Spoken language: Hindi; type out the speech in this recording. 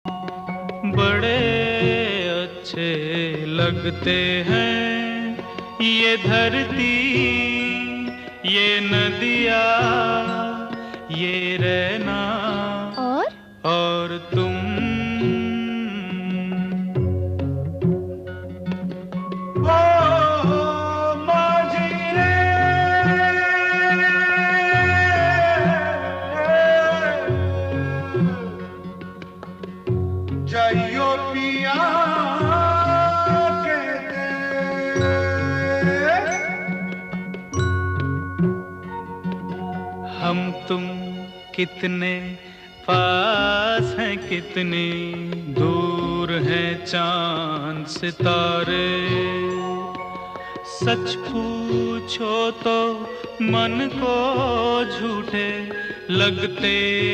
बड़े अच्छे लगते हैं ये धरती, ये नदियाँ, ये रहना और तुम। ओ माझी रे, जाइयो पिया कहते, हम तुम कितने पास हैं, कितनी दूर हैं चांद सितारे। सच पूछो तो मन को झूठे लगते